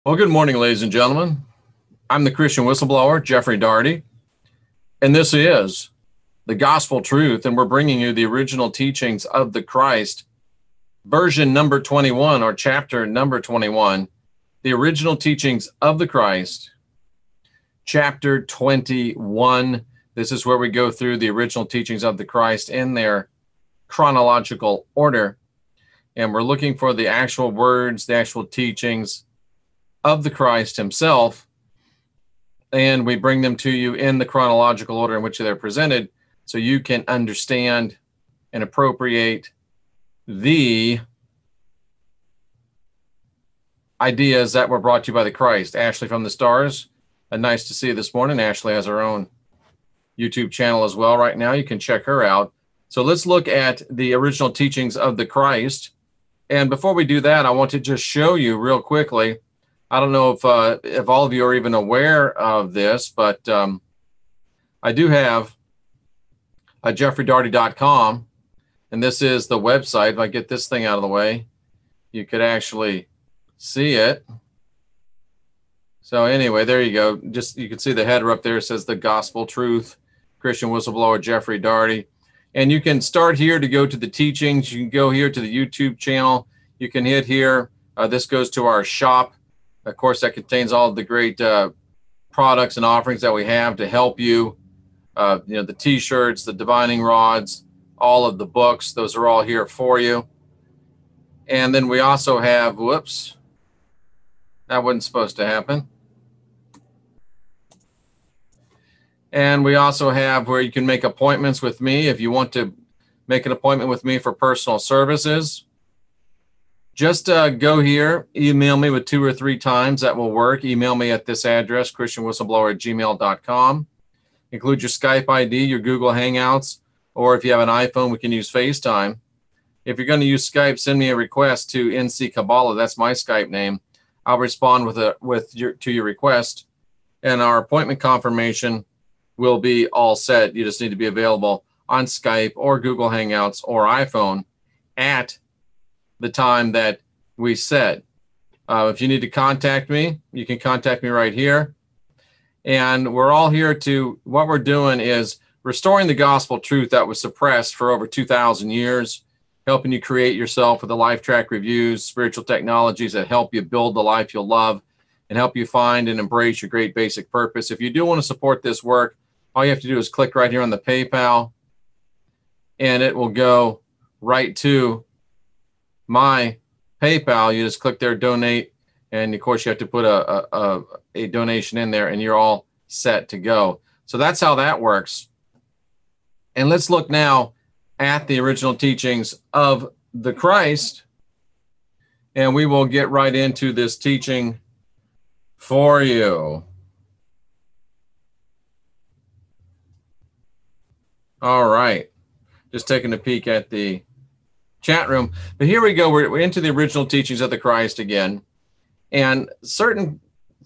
Well, good morning, ladies and gentlemen. I'm the Christian whistleblower, Jeffrey Daugherty, and this is the Gospel Truth, and we're bringing you the original teachings of the Christ, version number 21, or chapter number 21, the original teachings of the Christ, chapter 21. This is where we go through the original teachings of the Christ in their chronological order, and we're looking for the actual words, the actual teachings of the Christ himself, and we bring them to you in the chronological order in which they're presented so you can understand and appropriate the ideas that were brought to you by the Christ. Ashley from the Stars, nice to see you this morning. Ashley has her own YouTube channel as well right now. You can check her out. So let's look at the original teachings of the Christ. And before we do that, I want to just show you real quickly. I don't know if all of you are even aware of this, but I do have a jeffreydaugherty.com, and this is the website. If I get this thing out of the way, you could actually see it. So anyway, there you go. Just you can see the header up there. It says the Gospel Truth, Christian Whistleblower, Jeffrey Daugherty. And you can start here to go to the teachings. You can go here to the YouTube channel. You can hit here. This goes to our shop. Of course, that contains all of the great products and offerings that we have to help you. The T-shirts, the divining rods, all of the books. Those are all here for you. And then we also have, whoops, that wasn't supposed to happen. And we also have where you can make appointments with me if you want to make an appointment with me for personal services. Just go here, email me with 2 or 3 times. That will work. Email me at this address, christianwhistleblower@gmail.com. Include your Skype ID, your Google Hangouts, or if you have an iPhone, we can use FaceTime. If you're going to use Skype, send me a request to NC Kabbalah. That's my Skype name. I'll respond to your request, and our appointment confirmation will be all set. You just need to be available on Skype or Google Hangouts or iPhone at the time that we said. If you need to contact me, you can contact me right here. And we're all here to, what we're doing is restoring the gospel truth that was suppressed for over 2,000 years, helping you create yourself with the life track reviews, spiritual technologies that help you build the life you'll love and help you find and embrace your great basic purpose. If you do want to support this work, all you have to do is click right here on the PayPal, and it will go right to my PayPal. You just click there, donate, and of course you have to put a donation in there, and you're all set to go. So that's how that works. And let's look now at the original teachings of the Christ, and we will get right into this teaching for you. All right, just taking a peek at the chat room. But here we go. We're into the original teachings of the Christ again. And certain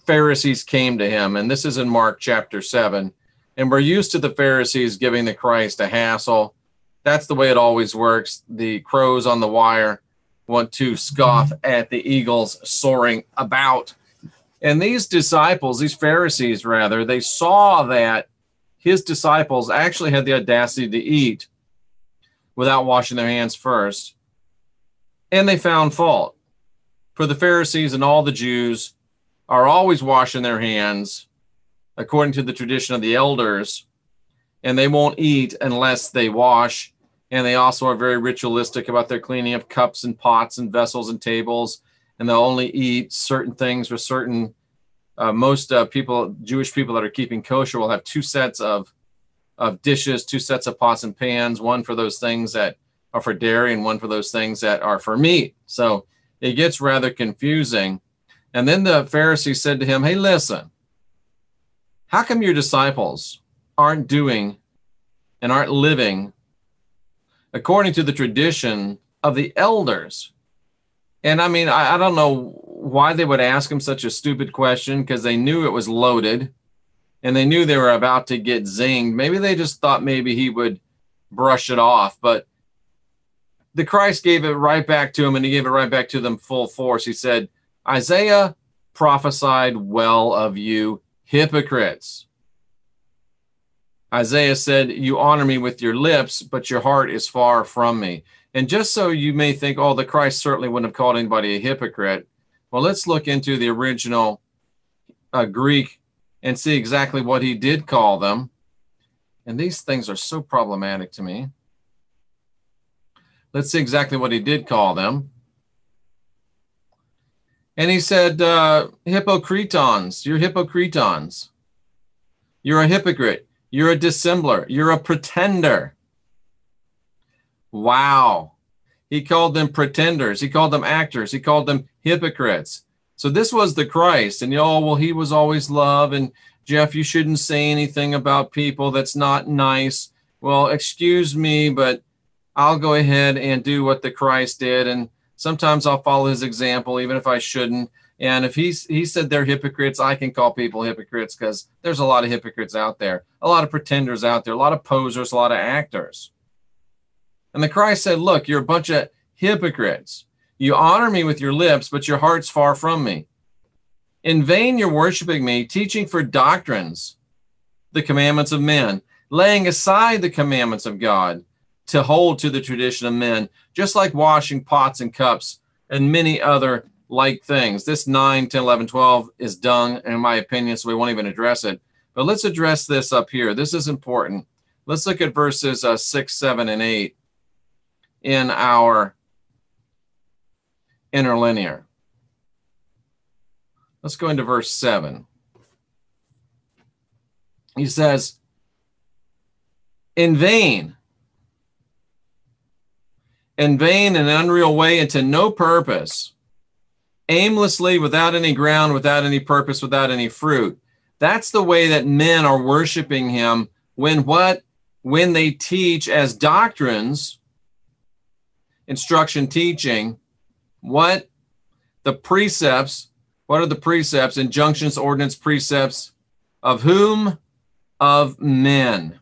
Pharisees came to him, and this is in Mark chapter 7. And we're used to the Pharisees giving the Christ a hassle. That's the way it always works. The crows on the wire want to scoff at the eagles soaring about. And these disciples, these Pharisees rather, they saw that his disciples actually had the audacity to eat without washing their hands first. And they found fault. For the Pharisees and all the Jews are always washing their hands according to the tradition of the elders, and they won't eat unless they wash. And they also are very ritualistic about their cleaning of cups and pots and vessels and tables, and they'll only eat certain things with certain, most people, Jewish people that are keeping kosher will have 2 sets of dishes, 2 sets of pots and pans, one for those things that are for dairy and one for those things that are for meat. So it gets rather confusing. And then the Pharisees said to him, hey, listen, how come your disciples aren't doing and aren't living according to the tradition of the elders? And I mean, I don't know why they would ask him such a stupid question, because they knew it was loaded and they knew they were about to get zinged. Maybe they just thought maybe he would brush it off, but the Christ gave it right back to him, and he gave it right back to them full force. He said, Isaiah prophesied well of you hypocrites. Isaiah said, you honor me with your lips, but your heart is far from me. And just so you may think, oh, the Christ certainly wouldn't have called anybody a hypocrite. Well, let's look into the original Greek and see exactly what he did call them. And these things are so problematic to me. Let's see exactly what he did call them. And he said, hypocretons, you're hypocretons. You're a hypocrite. You're a dissembler. You're a pretender. Wow. He called them pretenders. He called them actors. He called them hypocrites. So this was the Christ. And well, he was always love. And Jeff, you shouldn't say anything about people that's not nice. Well, excuse me, but I'll go ahead and do what the Christ did. And sometimes I'll follow his example, even if I shouldn't. And if he said they're hypocrites, I can call people hypocrites because there's a lot of hypocrites out there, a lot of pretenders out there, a lot of posers, a lot of actors. And the Christ said, look, you're a bunch of hypocrites. You honor me with your lips, but your heart's far from me. In vain you're worshiping me, teaching for doctrines the commandments of men, laying aside the commandments of God to hold to the tradition of men, just like washing pots and cups and many other like things. This 9, 10, 11, 12 is dung, in my opinion, so we won't even address it. But let's address this up here. This is important. Let's look at verses 6, 7, and 8 in our interlinear. Let's go into verse 7. He says, in vain, in an unreal way, and to no purpose, aimlessly, without any ground, without any purpose, without any fruit. That's the way that men are worshiping him when they teach as doctrines, instruction, teaching, what the precepts, what are the precepts, injunctions, ordinance, precepts of whom? Of men,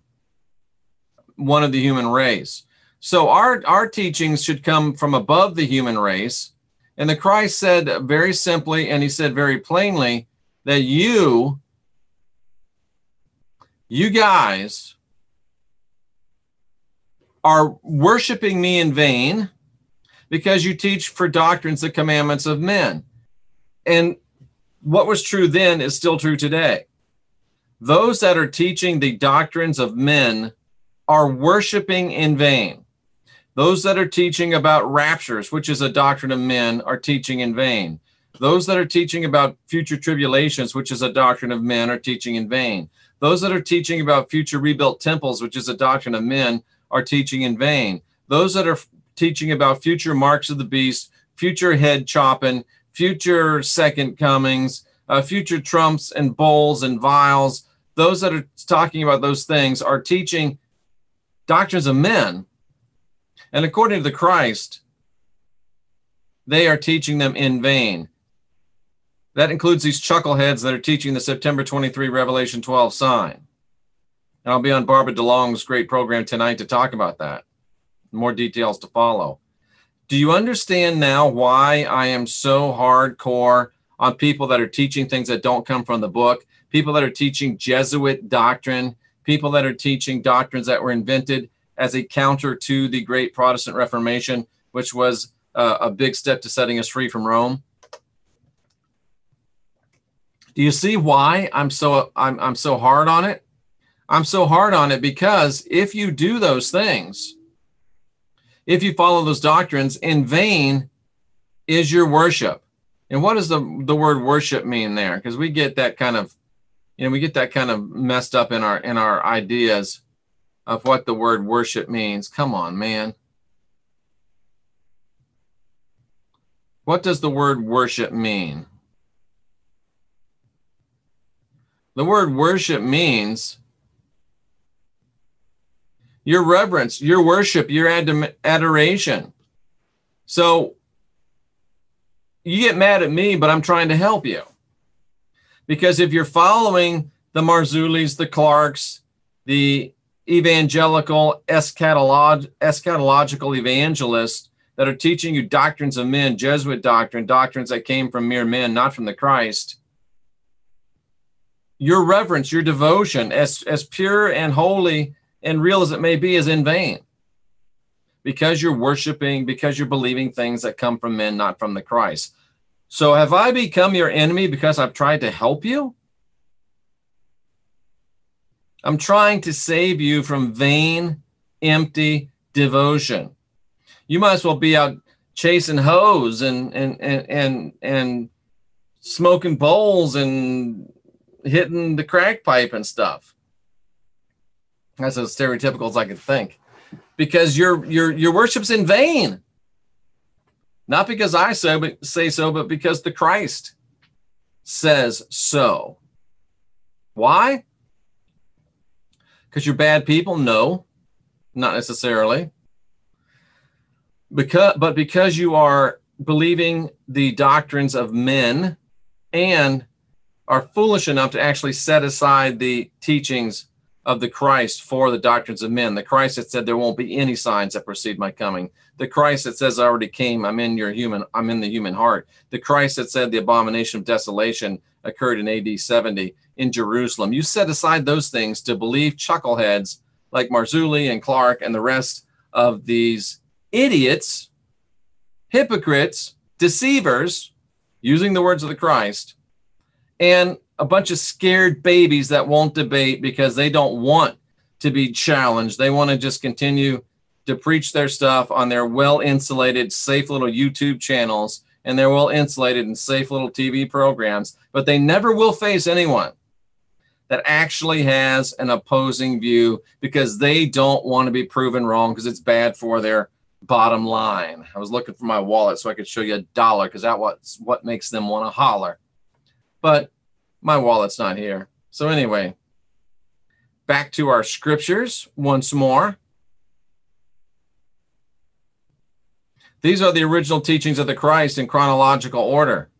one of the human race. So our teachings should come from above the human race. And the Christ said very simply, and he said very plainly, that you guys are worshiping me in vain because you teach for doctrines the commandments of men. And what was true then is still true today. Those that are teaching the doctrines of men are worshiping in vain. Those that are teaching about raptures, which is a doctrine of men, are teaching in vain. Those that are teaching about future tribulations, which is a doctrine of men, are teaching in vain. Those that are teaching about future rebuilt temples, which is a doctrine of men, are teaching in vain. Those that are teaching about future marks of the beast, future head chopping, future second comings, future trumps and bowls and vials, those that are talking about those things are teaching doctrines of men. And according to the Christ, they are teaching them in vain. That includes these chuckleheads that are teaching the September 23 Revelation 12 sign. And I'll be on Barbara DeLong's great program tonight to talk about that. More details to follow. Do you understand now why I am so hardcore on people that are teaching things that don't come from the book, people that are teaching Jesuit doctrine, people that are teaching doctrines that were invented as a counter to the great Protestant Reformation, which was a big step to setting us free from Rome? Do you see why I'm so hard on it? I'm so hard on it because if you do those things, if you follow those doctrines, in vain is your worship. And what does the word worship mean there? Because we get that kind of, messed up in our ideas of what the word worship means. Come on, man. What does the word worship mean? The word worship means your reverence, your worship, your adoration. So you get mad at me, but I'm trying to help you. Because if you're following the Marzulis, the Clarks, the evangelical eschatological evangelists that are teaching you doctrines of men, Jesuit doctrine, doctrines that came from mere men, not from the Christ, your reverence, your devotion, as pure and holy and real as it may be, is in vain, because you're worshiping, because you're believing things that come from men, not from the Christ. So have I become your enemy because I've tried to help you? I'm trying to save you from vain, empty devotion. You might as well be out chasing hoes and smoking bowls and hitting the crack pipe and stuff. That's as stereotypical as I could think. Because your worship's in vain. Not because I say so, but because the Christ says so. Why? Because you're bad people? No, not necessarily. But because you are believing the doctrines of men and are foolish enough to actually set aside the teachings of the Christ for the doctrines of men. The Christ that said there won't be any signs that precede my coming. The Christ that says I already came, I'm in the human heart. The Christ that said the abomination of desolation occurred in AD 70 in Jerusalem. You set aside those things to believe chuckleheads like Marzulli and Clark and the rest of these idiots, hypocrites, deceivers, using the words of the Christ, and a bunch of scared babies that won't debate because they don't want to be challenged. They want to just continue to preach their stuff on their well-insulated, safe little YouTube channels and their well-insulated and safe little TV programs, but they never will face anyone that actually has an opposing view because they don't want to be proven wrong because it's bad for their bottom line. I was looking for my wallet so I could show you $1 because that's what makes them want to holler. But my wallet's not here. So anyway, back to our scriptures once more. These are the original teachings of the Christ in chronological order.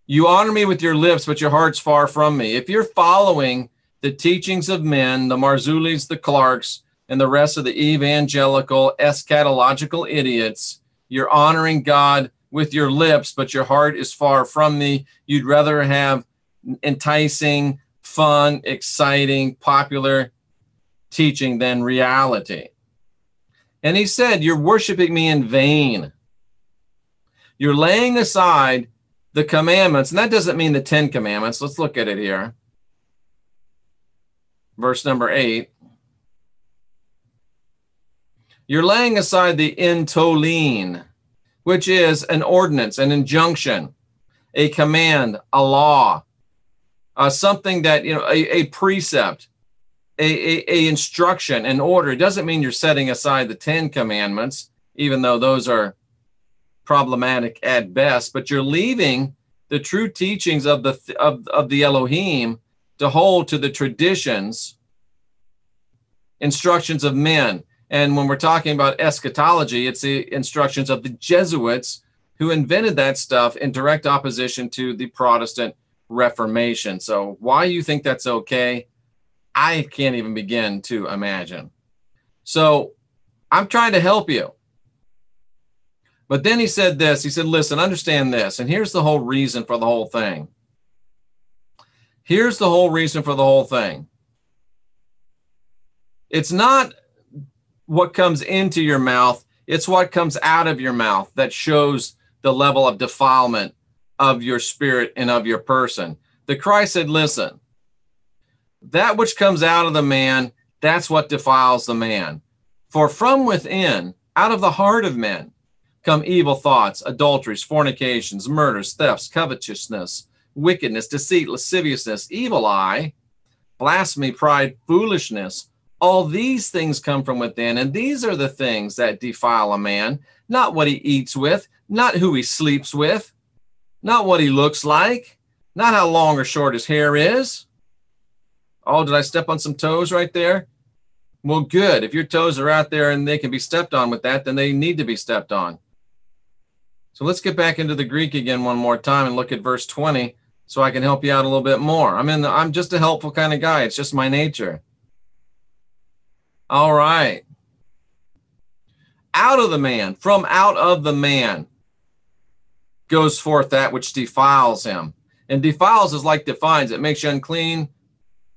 You honor me with your lips, but your heart's far from me. If you're following the teachings of men, the Marzullis, the Clarks, and the rest of the evangelical eschatological idiots, you're honoring God with your lips, but your heart is far from me. You'd rather have enticing, fun, exciting, popular teaching than reality. And he said, you're worshiping me in vain. You're laying aside the commandments, and that doesn't mean the 10 commandments. Let's look at it here. Verse number 8. You're laying aside the intolene, which is an ordinance, an injunction, a command, a law, something that, a precept, a instruction, an order. It doesn't mean you're setting aside the 10 commandments, even though those are problematic at best, but you're leaving the true teachings of the Elohim to hold to the traditions, instructions of men. And when we're talking about eschatology, it's the instructions of the Jesuits who invented that stuff in direct opposition to the Protestant Reformation. So why you think that's okay, I can't even begin to imagine. So I'm trying to help you. But then he said this, he said, listen, understand this. And here's the whole reason for the whole thing. Here's the whole reason for the whole thing. It's not what comes into your mouth, it's what comes out of your mouth that shows the level of defilement of your spirit and of your person. The Christ said, listen, that which comes out of the man, that's what defiles the man. For from within, out of the heart of men, come evil thoughts, adulteries, fornications, murders, thefts, covetousness, wickedness, deceit, lasciviousness, evil eye, blasphemy, pride, foolishness. All these things come from within, and these are the things that defile a man, not what he eats with, not who he sleeps with, not what he looks like, not how long or short his hair is. Oh, did I step on some toes right there? Well, good. If your toes are out there and they can be stepped on with that, then they need to be stepped on. So let's get back into the Greek again one more time and look at verse 20 so I can help you out a little bit more. I'm just a helpful kind of guy. It's just my nature. All right. Out of the man, from out of the man goes forth that which defiles him. And defiles is like defines. It makes you unclean,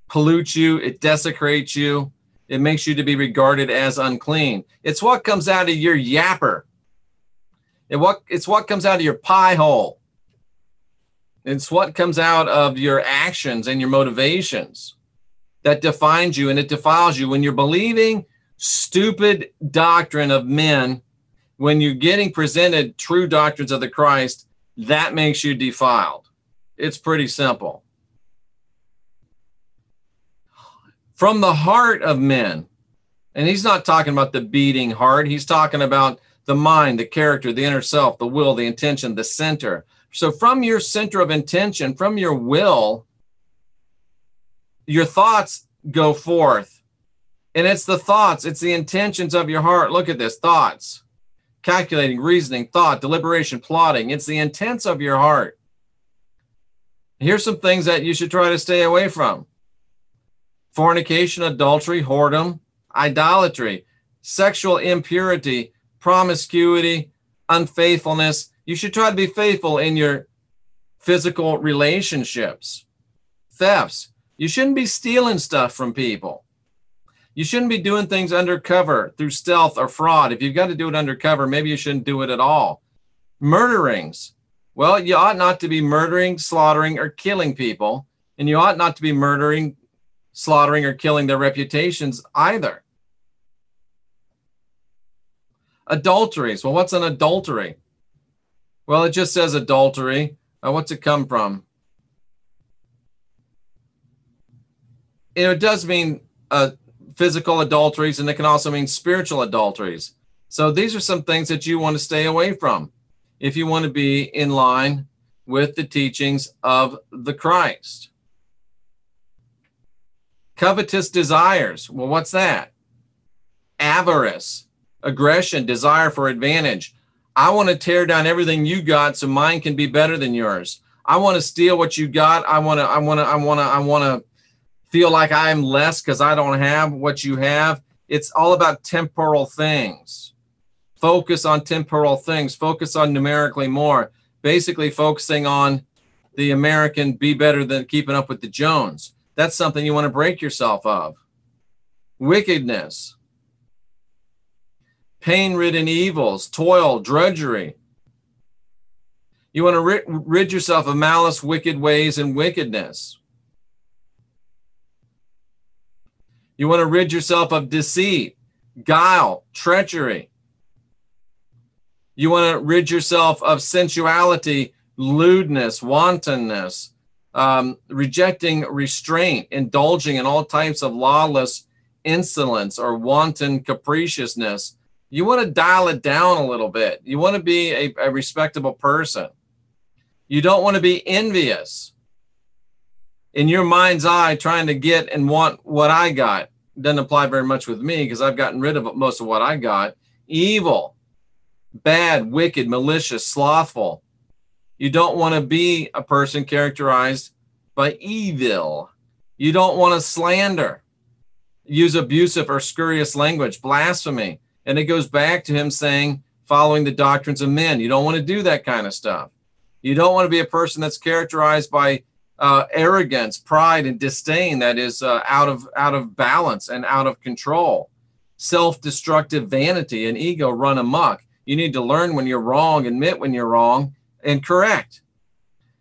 pollutes you, it desecrates you, it makes you to be regarded as unclean. It's what comes out of your yapper. It's what comes out of your pie hole. It's what comes out of your actions and your motivations that defines you, and it defiles you. When you're believing stupid doctrine of men, when you're getting presented true doctrines of the Christ, that makes you defiled. It's pretty simple. From the heart of men, and he's not talking about the beating heart, he's talking about the mind, the character, the inner self, the will, the intention, the center. So from your center of intention, from your will, your thoughts go forth. And it's the thoughts, it's the intentions of your heart. Look at this, thoughts, calculating, reasoning, thought, deliberation, plotting. It's the intents of your heart. Here's some things that you should try to stay away from. Fornication, adultery, whoredom, idolatry, sexual impurity, promiscuity, unfaithfulness. You should try to be faithful in your physical relationships. Thefts. You shouldn't be stealing stuff from people. You shouldn't be doing things undercover through stealth or fraud. If you've got to do it undercover, maybe you shouldn't do it at all. Murderings. Well, you ought not to be murdering, slaughtering, or killing people. And you ought not to be murdering, slaughtering, or killing their reputations either. Adulteries. Well, what's an adultery? Well, it just says adultery. What's it come from? It does mean physical adulteries, and it can also mean spiritual adulteries. So these are some things that you want to stay away from if you want to be in line with the teachings of the Christ. Covetous desires. Well, what's that? Avarice, aggression, desire for advantage. I want to tear down everything you got so mine can be better than yours. I want to steal what you got. I want to feel like I'm less because I don't have what you have. It's all about temporal things. Focus on temporal things. Focus on numerically more. Basically focusing on the American be better than keeping up with the Jones. That's something you want to break yourself of. Wickedness. Pain-ridden evils, toil, drudgery. You want to rid yourself of malice, wicked ways, and wickedness. You want to rid yourself of deceit, guile, treachery. You want to rid yourself of sensuality, lewdness, wantonness, rejecting restraint, indulging in all types of lawless insolence or wanton capriciousness. You want to dial it down a little bit. You want to be a respectable person. You don't want to be envious. In your mind's eye, trying to get and want what I got. Doesn't apply very much with me because I've gotten rid of most of what I got. Evil, bad, wicked, malicious, slothful. You don't want to be a person characterized by evil. You don't want to slander, use abusive or scurrilous language, blasphemy. And it goes back to him saying, following the doctrines of men. You don't want to do that kind of stuff. You don't want to be a person that's characterized by arrogance, pride, and disdain that is out of balance and out of control. Self-destructive vanity and ego run amok. You need to learn when you're wrong, admit when you're wrong, and correct.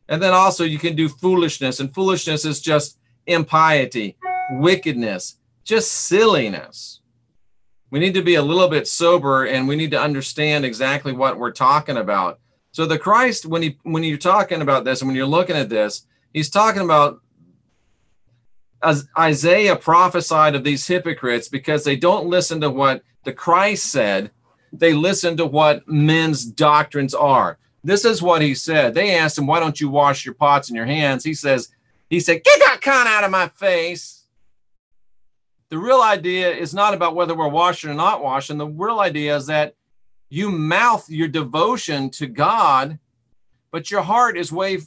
And then also you can do foolishness, and foolishness is just impiety, wickedness, just silliness. We need to be a little bit sober, and we need to understand exactly what we're talking about. So the Christ, when you're talking about this and when you're looking at this, he's talking about, as Isaiah prophesied of these hypocrites, because they don't listen to what the Christ said, they listen to what men's doctrines are. This is what he said. They asked him, why don't you wash your pots and your hands? He said, get that cunt out of my face. The real idea is not about whether we're washing or not washing. The real idea is that you mouth your devotion to God, but your heart is way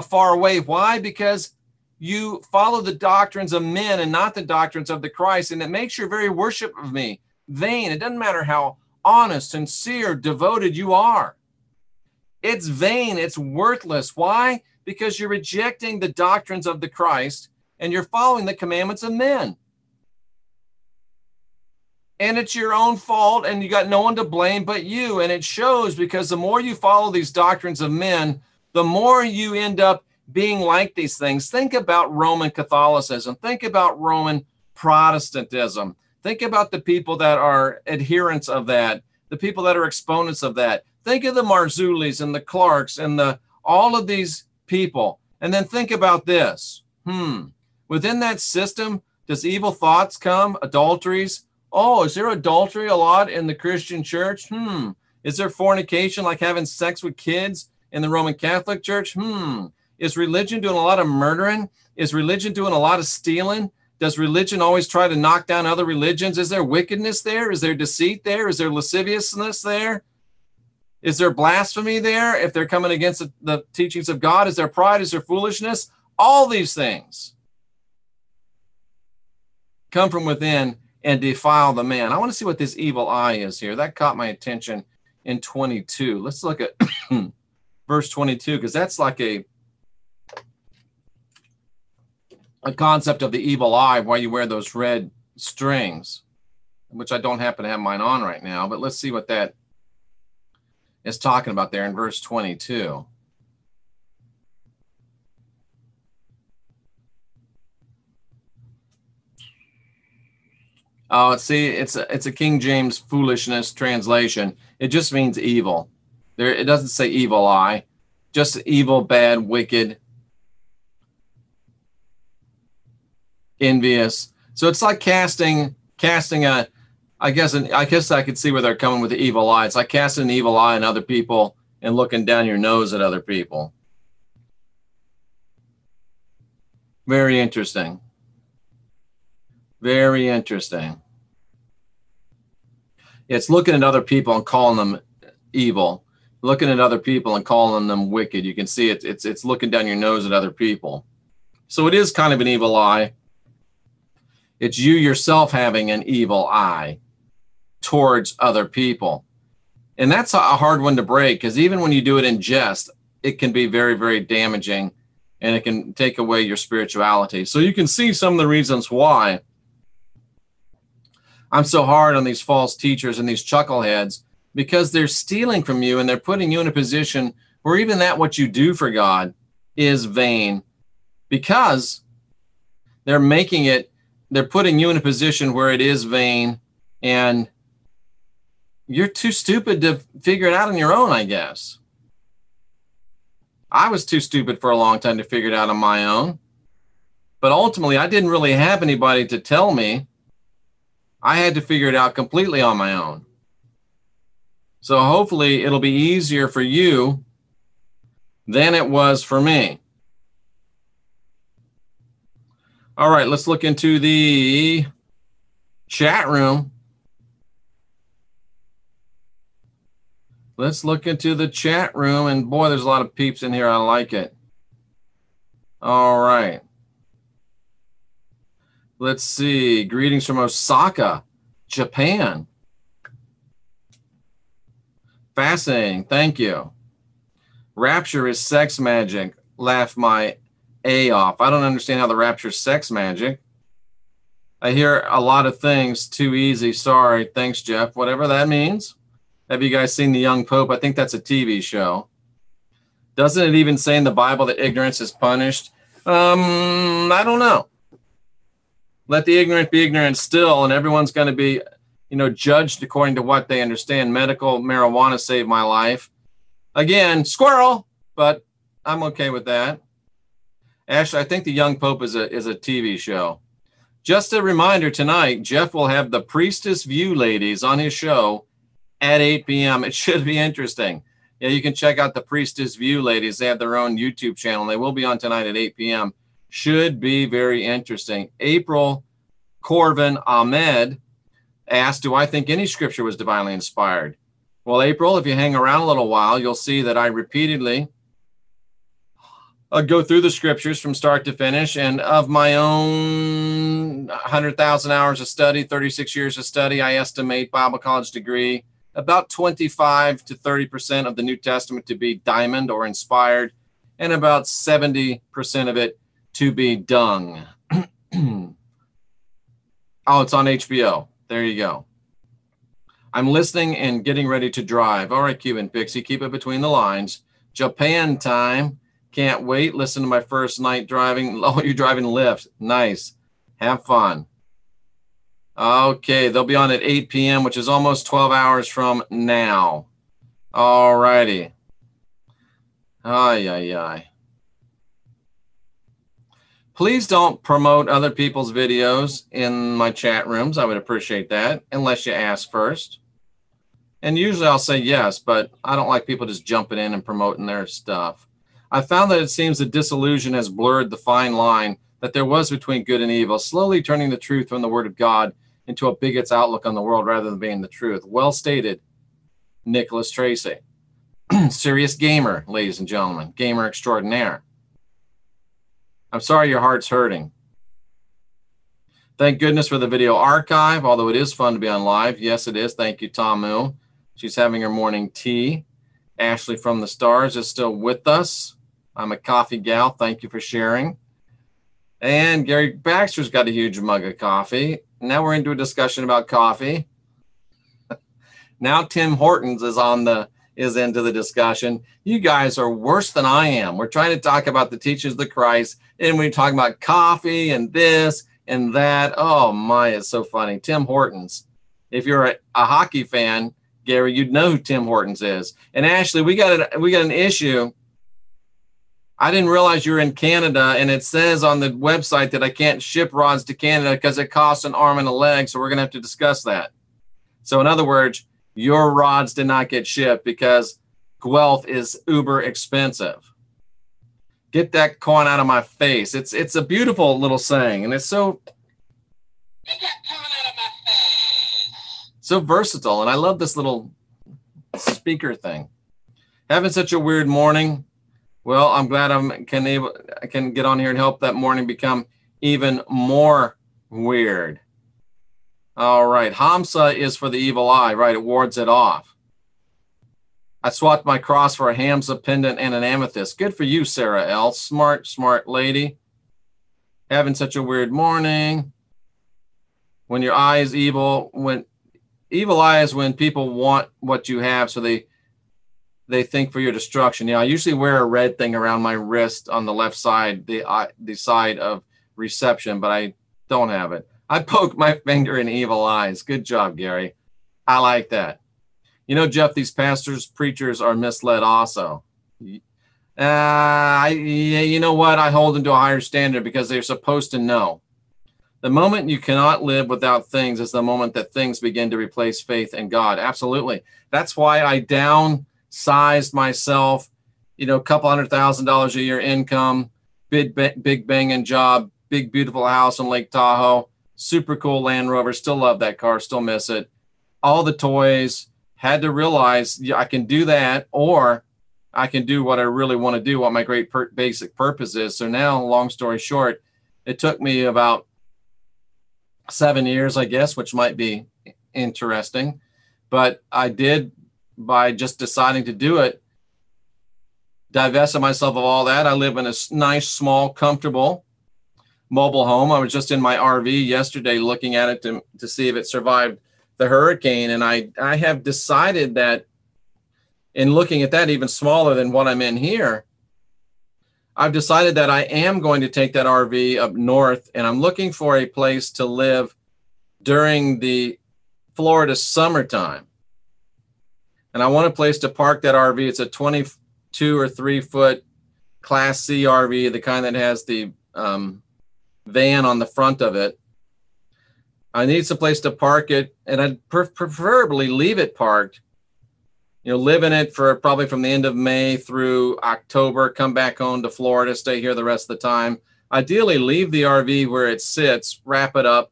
far away. Why? Because you follow the doctrines of men and not the doctrines of the Christ, and it makes your very worship of me vain. It doesn't matter how honest, sincere, devoted you are. It's vain. It's worthless. Why? Because you're rejecting the doctrines of the Christ and you're following the commandments of men. And it's your own fault, and you got no one to blame but you. And it shows, because the more you follow these doctrines of men, the more you end up being like these things. Think about Roman Catholicism. Think about Roman Protestantism. Think about the people that are adherents of that, the people that are exponents of that. Think of the Marzulis and the Clarks and all of these people. And then think about this. Within that system, does evil thoughts come? Adulteries? Oh, is there adultery a lot in the Christian church? Is there fornication, like having sex with kids in the Roman Catholic Church? Is religion doing a lot of murdering? Is religion doing a lot of stealing? Does religion always try to knock down other religions? Is there wickedness there? Is there deceit there? Is there lasciviousness there? Is there blasphemy there if they're coming against the teachings of God? Is there pride? Is there foolishness? All these things come from within and defile the man. I want to see what this evil eye is here. That caught my attention in 22. Let's look at verse 22, because that's like a concept of the evil eye, why you wear those red strings, which I don't happen to have mine on right now, but let's see what that is talking about there in verse 22. Oh, see, it's a King James foolishness translation. It just means evil. It doesn't say evil eye, just evil, bad, wicked, envious. So it's like casting a, I guess I could see where they're coming with the evil eye. It's like casting an evil eye on other people and looking down your nose at other people. Very interesting. Very interesting. It's looking at other people and calling them evil, looking at other people and calling them wicked. You can see it's looking down your nose at other people. So it is kind of an evil eye. It's you yourself having an evil eye towards other people. And that's a hard one to break, because even when you do it in jest, it can be very, very damaging, and it can take away your spirituality. So you can see some of the reasons why I'm so hard on these false teachers and these chuckleheads, because they're stealing from you and they're putting you in a position where even that what you do for God is vain, because they're putting you in a position where it is vain, and you're too stupid to figure it out on your own, I guess. I was too stupid for a long time to figure it out on my own, but ultimately I didn't really have anybody to tell me. I had to figure it out completely on my own. So hopefully it'll be easier for you than it was for me. All right, let's look into the chat room. Let's look into the chat room, and boy, there's a lot of peeps in here. I like it. All right. Let's see. Greetings from Osaka, Japan. Fascinating. Thank you. Rapture is sex magic. Laugh my A off. I don't understand how the rapture is sex magic. I hear a lot of things. Too easy. Sorry. Thanks, Jeff. Whatever that means. Have you guys seen The Young Pope? I think that's a TV show. Doesn't it even say in the Bible that ignorance is punished? I don't know. Let the ignorant be ignorant still, and everyone's going to be, judged according to what they understand. Medical marijuana saved my life. Again, squirrel, but I'm okay with that. Ashley, I think The Young Pope is a TV show. Just a reminder, tonight, Jeff will have the Priestess View ladies on his show at 8 p.m. It should be interesting. Yeah, you can check out the Priestess View ladies. They have their own YouTube channel. They will be on tonight at 8 p.m. Should be very interesting. April Corvin Ahmed asked, do I think any scripture was divinely inspired? Well, April, if you hang around a little while, you'll see that I repeatedly go through the scriptures from start to finish, and of my own 100,000 hours of study, 36 years of study, I estimate Bible college degree, about 25 to 30% of the New Testament to be diamond or inspired, and about 70% of it to be dung. Oh, it's on HBO. There you go. I'm listening and getting ready to drive. All right, Cuban Pixie, keep it between the lines. Japan time. Can't wait. Listen to my first night driving. Oh, you're driving Lyft. Nice. Have fun. Okay, they'll be on at 8 p.m., which is almost 12 hours from now. All righty. Ay, ay, ay. Please don't promote other people's videos in my chat rooms. I would appreciate that, unless you ask first. And usually I'll say yes, but I don't like people just jumping in and promoting their stuff. I found that it seems the disillusion has blurred the fine line that there was between good and evil, slowly turning the truth from the Word of God into a bigot's outlook on the world rather than being the truth. Well stated, Nicholas Tracy. Serious gamer, ladies and gentlemen. Gamer extraordinaire. I'm sorry your heart's hurting. Thank goodness for the video archive, although it is fun to be on live. Yes, it is. Thank you, Tamu. She's having her morning tea. Ashley from the Stars is still with us. I'm a coffee gal. Thank you for sharing. And Gary Baxter's got a huge mug of coffee. Now we're into a discussion about coffee. Now Tim Hortons is into the discussion. You guys are worse than I am. We're trying to talk about the teachings of the Christ, and we're talking about coffee and this and that. Oh my, it's so funny. Tim Hortons. If you're a hockey fan, Gary, you'd know who Tim Hortons is. And Ashley, we got an issue. I didn't realize you were in Canada, and it says on the website that I can't ship rods to Canada because it costs an arm and a leg, so we're going to have to discuss that. So in other words, your rods did not get shipped because Guelph is uber expensive. Get that coin out of my face. It's a beautiful little saying, and it's so get that coin out of my face. So versatile, and I love this little speaker thing. Having such a weird morning. Well, I'm glad I can get on here and help that morning become even more weird. All right, Hamsa is for the evil eye, right? It wards it off. I swapped my cross for a Hamsa pendant and an amethyst. Good for you, Sarah L. Smart, smart lady. Having such a weird morning. When your eye is evil, when evil eye is when people want what you have, so they think for your destruction. Yeah, I usually wear a red thing around my wrist on the left side, the side of reception, but I don't have it. I poke my finger in evil eyes. Good job, Gary. I like that. You know, Jeff, these pastors, preachers are misled also. You know what? I hold them to a higher standard because they're supposed to know. The moment you cannot live without things is the moment that things begin to replace faith in God. Absolutely. That's why I downsized myself, you know, a couple $100,000 a year income, big banging job, big beautiful house in Lake Tahoe, super cool Land Rover, still love that car, still miss it. All the toys, had to realize I can do that, or I can do what I really want to do, what my great basic purpose is. So now, long story short, it took me about 7 years, I guess, which might be interesting, but I did, by just deciding to do it, divested myself of all that. I live in a nice, small, comfortable mobile home. I was just in my RV yesterday looking at it to see if it survived the hurricane. And I have decided that in looking at that, even smaller than what I'm in here, I've decided that I am going to take that RV up north, and I'm looking for a place to live during the Florida summertime. And I want a place to park that RV. It's a 22 or 3 foot Class C RV, the kind that has the van on the front of it. I need some place to park it, and I'd preferably leave it parked. You know, live in it for probably from the end of May through October, come back home to Florida, stay here the rest of the time. Ideally, leave the RV where it sits, wrap it up,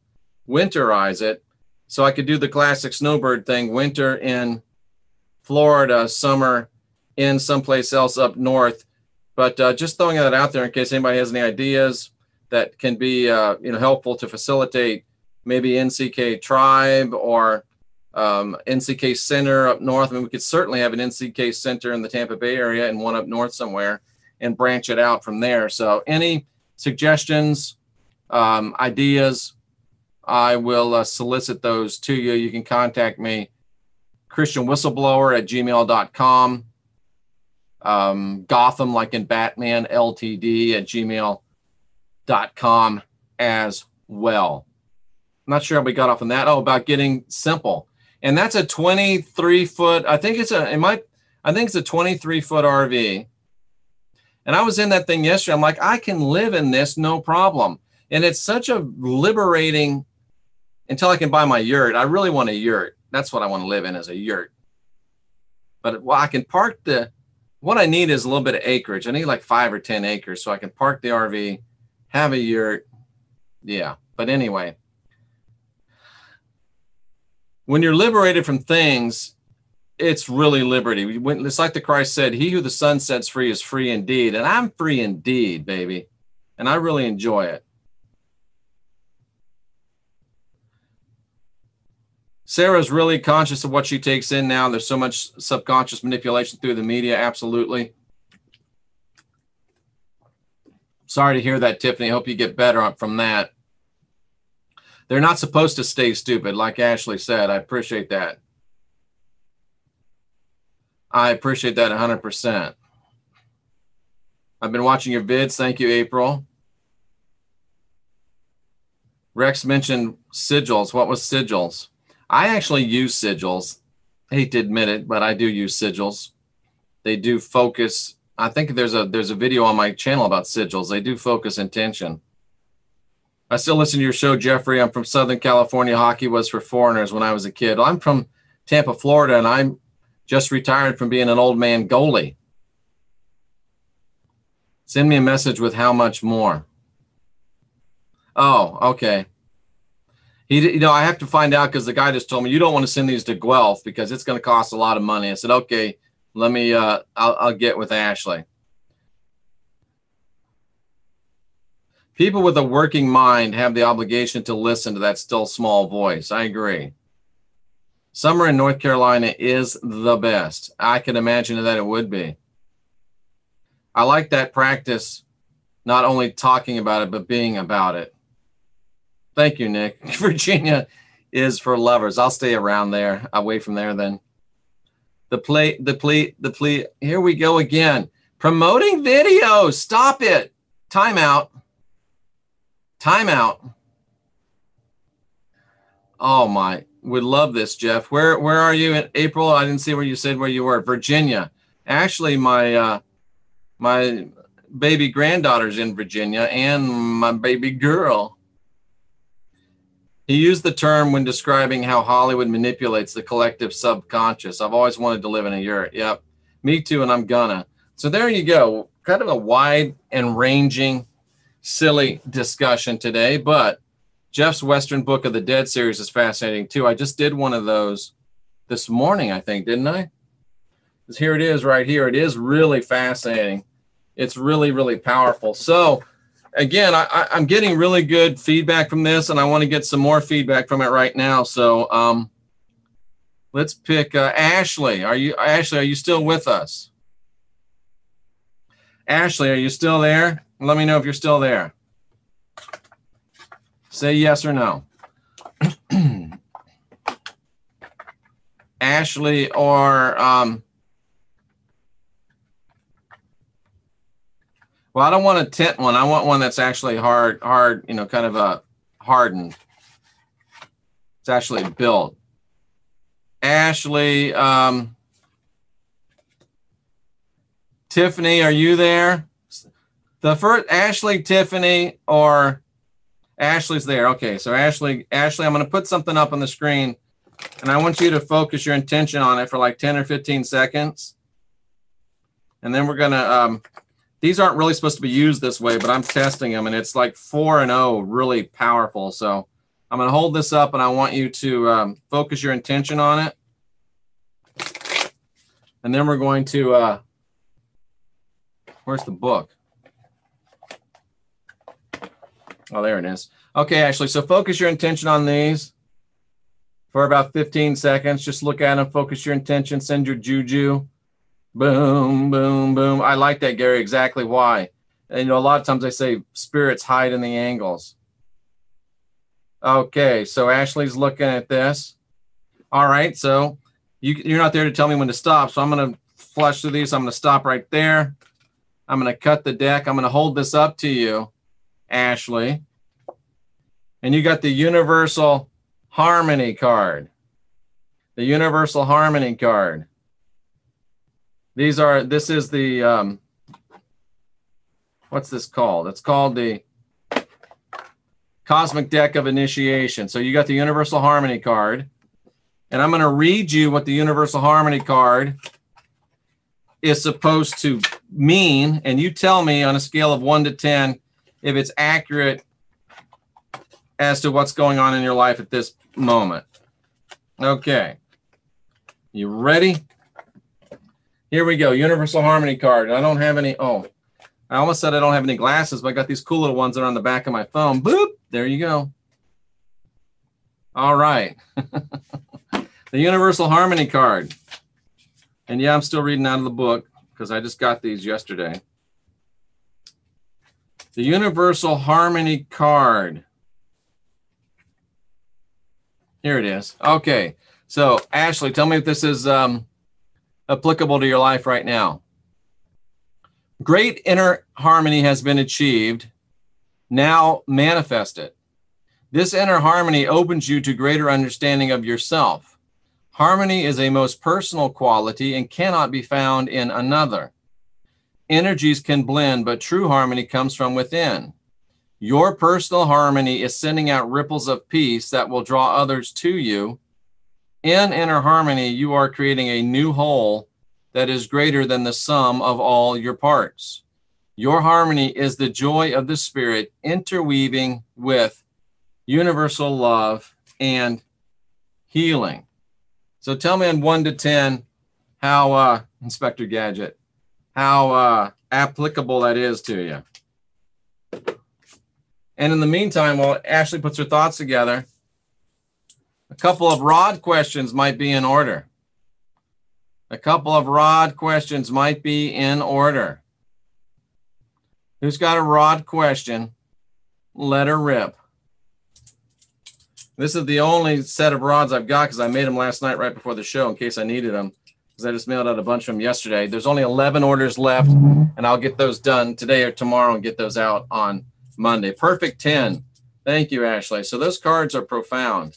winterize it, so I could do the classic snowbird thing, winter in Florida, summer in someplace else up north. But just throwing that out there in case anybody has any ideas that can be helpful to facilitate maybe NCK Tribe or NCK Center up north. I mean, we could certainly have an NCK Center in the Tampa Bay area and one up north somewhere and branch it out from there. So any suggestions, ideas, I will solicit those to you. You can contact me, christianwhistleblower@gmail.com, Gotham, like in Batman, ltd@gmail.com as well. I'm not sure how we got off on that. Oh, about getting simple. And that's a 23-foot, I think it's a 23-foot RV. And I was in that thing yesterday. I'm like, I can live in this, no problem. And it's such a liberating, until I can buy my yurt. I really want a yurt. That's what I want to live in, is a yurt. But I can park what I need is a little bit of acreage. I need like 5 or 10 acres so I can park the RV, have a yurt. Yeah. But anyway, when you're liberated from things, it's really liberty. It's like the Christ said, he who the Son sets free is free indeed. And I'm free indeed, baby. And I really enjoy it. Sarah's really conscious of what she takes in now. There's so much subconscious manipulation through the media. Absolutely. Sorry to hear that, Tiffany. Hope you get better from that. They're not supposed to stay stupid, like Ashley said. I appreciate that. I appreciate that 100%. I've been watching your vids. Thank you, April. Rex mentioned sigils. What was sigils? I actually use sigils. I hate to admit it, but I do use sigils. They do focus. I think there's a video on my channel about sigils. They do focus intention. I still listen to your show, Jeffrey. I'm from Southern California. Hockey was for foreigners when I was a kid. Well, I'm from Tampa, Florida, and I'm just retired from being an old man goalie. Send me a message with how much more. Oh, okay. I have to find out, because the guy just told me, you don't want to send these to Guelph because it's going to cost a lot of money. I said, okay, let me, I'll get with Ashley. People with a working mind have the obligation to listen to that still small voice. I agree. Summer in North Carolina is the best. I can imagine that it would be. I like that practice, not only talking about it, but being about it. Thank you, Nick. Virginia is for lovers. I'll stay around there, away from there then. The plea. Here we go again. Promoting videos. Stop it. Time out. Time out. Oh my, would love this, Jeff. Where are you in April? I didn't see where you said where you were. Virginia. Actually, my baby granddaughter's in Virginia, and my baby girl. He used the term when describing how Hollywood manipulates the collective subconscious. I've always wanted to live in a yurt. Yep, me too, and I'm gonna. So there you go. Kind of a wide and ranging, silly discussion today, but Jeff's Western Book of the Dead series is fascinating too. I just did one of those this morning, I think, didn't I? Because here it is right here. It is really fascinating. It's really, really powerful. So again, I'm getting really good feedback from this, and I want to get some more feedback from it right now. So let's pick Ashley. Are you still with us? Ashley, are you still there? Let me know if you're still there. Say yes or no. Ashley, or well, I don't want a tent one. I want one that's actually hard, kind of a hardened. It's actually built. Ashley, Tiffany, are you there? The first, Ashley, Tiffany, or Ashley's there. Okay, so Ashley, I'm going to put something up on the screen, and I want you to focus your intention on it for like 10 or 15 seconds. And then we're going to, these aren't really supposed to be used this way, but I'm testing them, and it's like 4 and 0, really powerful. So I'm going to hold this up, and I want you to focus your intention on it. And then we're going to, where's the book? Oh, there it is. Okay, Ashley, so focus your intention on these. for about 15 seconds. Just look at them, focus your intention, send your juju. Boom, boom, boom. I like that, Gary. Exactly why. And, a lot of times they say spirits hide in the angles. Okay, so Ashley's looking at this. All right, so you're not there to tell me when to stop, so I'm going to flush through these. I'm going to stop right there. I'm going to cut the deck. I'm going to hold this up to you, Ashley. And you got the Universal Harmony card. The Universal Harmony card. This is the, what's this called? It's called the Cosmic Deck of Initiation. So you got the Universal Harmony card. And I'm going to read you what the Universal Harmony card is supposed to mean. And you tell me on a scale of 1 to 10 if it's accurate as to what's going on in your life at this moment. Okay. You ready? Here we go. Universal Harmony card. I don't have any. Oh, I almost said I don't have any glasses, but I got these cool little ones that are on the back of my phone. Boop. There you go. All right. The Universal Harmony card. And yeah, I'm still reading out of the book because I just got these yesterday. The Universal Harmony card. Here it is. Okay. So, Ashley, tell me if this is applicable to your life right now. Great inner harmony has been achieved. Now manifest it. This inner harmony opens you to greater understanding of yourself. Harmony is a most personal quality and cannot be found in another. Energies can blend, but true harmony comes from within. Your personal harmony is sending out ripples of peace that will draw others to you. In inner harmony, you are creating a new whole that is greater than the sum of all your parts. Your harmony is the joy of the spirit interweaving with universal love and healing. So tell me on 1 to 10 how, Inspector Gadget, how applicable that is to you. And in the meantime, while Ashley puts her thoughts together, a couple of rod questions might be in order. A couple of rod questions might be in order. Who's got a rod question? Let her rip. This is the only set of rods I've got because I made them last night right before the show in case I needed them, because I just mailed out a bunch of them yesterday. There's only 11 orders left, and I'll get those done today or tomorrow and get those out on Monday. Perfect 10. Thank you, Ashley. So those cards are profound.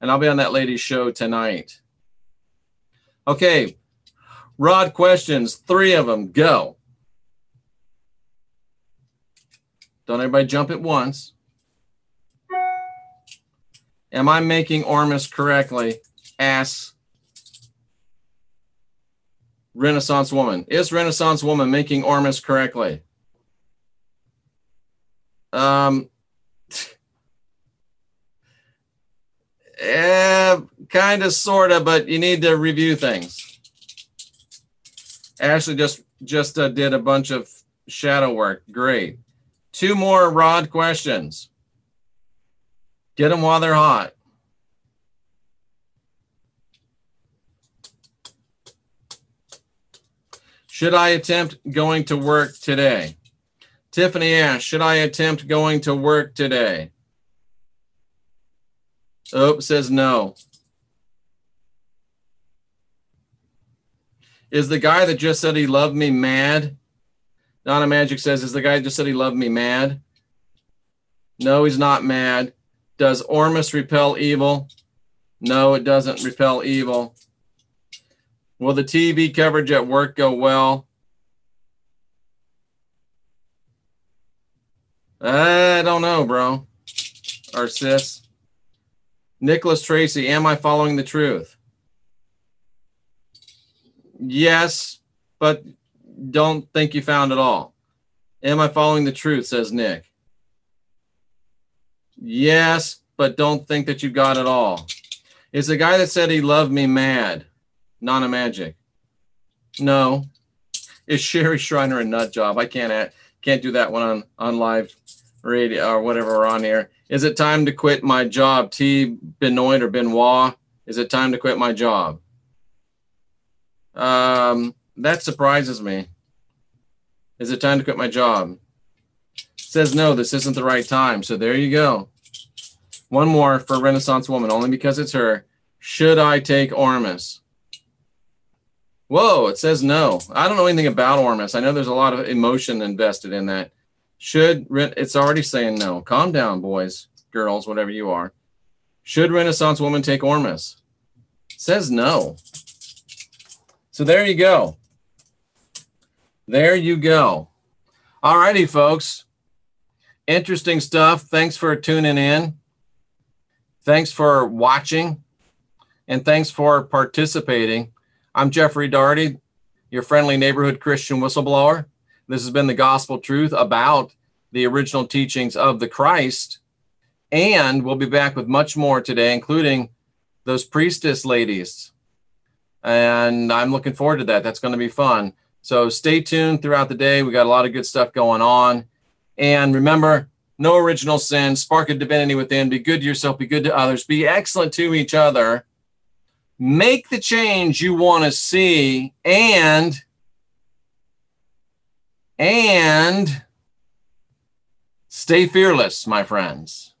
And I'll be on that lady's show tonight. Okay. Rod questions. 3 of them. Go. Don't everybody jump at once. Am I making Ormus correctly? Asks Renaissance Woman. Is Renaissance Woman making Ormus correctly? Kind of, sort of, but you need to review things. Ashley just did a bunch of shadow work. Great. 2 more rod questions. Get them while they're hot. Should I attempt going to work today? Tiffany Ash, should I attempt going to work today? Oh, says no. Is the guy that just said he loved me mad? Donna Magic says, is the guy that just said he loved me mad? No, he's not mad. Does Ormus repel evil? No, it doesn't repel evil. Will the TV coverage at work go well? I don't know, bro. Or sis. Nicholas Tracy, am I following the truth? Yes, but don't think you found it all. Am I following the truth, says Nick. Yes, but don't think that you got it all. Is the guy that said he loved me mad? Nana Magic. No. Is Sherry Shriner a nut job? I can't do that one on live radio or whatever we're on here. Is it time to quit my job? T. Benoit or Benoit. Is it time to quit my job? That surprises me. Is it time to quit my job? It says no, this isn't the right time. So there you go. One more for Renaissance Woman, only because it's her. Should I take Ormus? Whoa, it says no. I don't know anything about Ormus. I know there's a lot of emotion invested in that. It's already saying no. Calm down, boys, girls, whatever you are. Should Renaissance Woman take Ormus? It says no. So there you go. There you go. All righty, folks. Interesting stuff. Thanks for tuning in. Thanks for watching. And thanks for participating. I'm Jeffrey Daugherty, your friendly neighborhood Christian whistleblower. This has been the gospel truth about the original teachings of the Christ. And we'll be back with much more today, including those priestess ladies. And I'm looking forward to that. That's going to be fun. So stay tuned throughout the day. We got a lot of good stuff going on. And remember, no original sin, spark of divinity within, be good to yourself, be good to others, be excellent to each other. Make the change you want to see and stay fearless, my friends.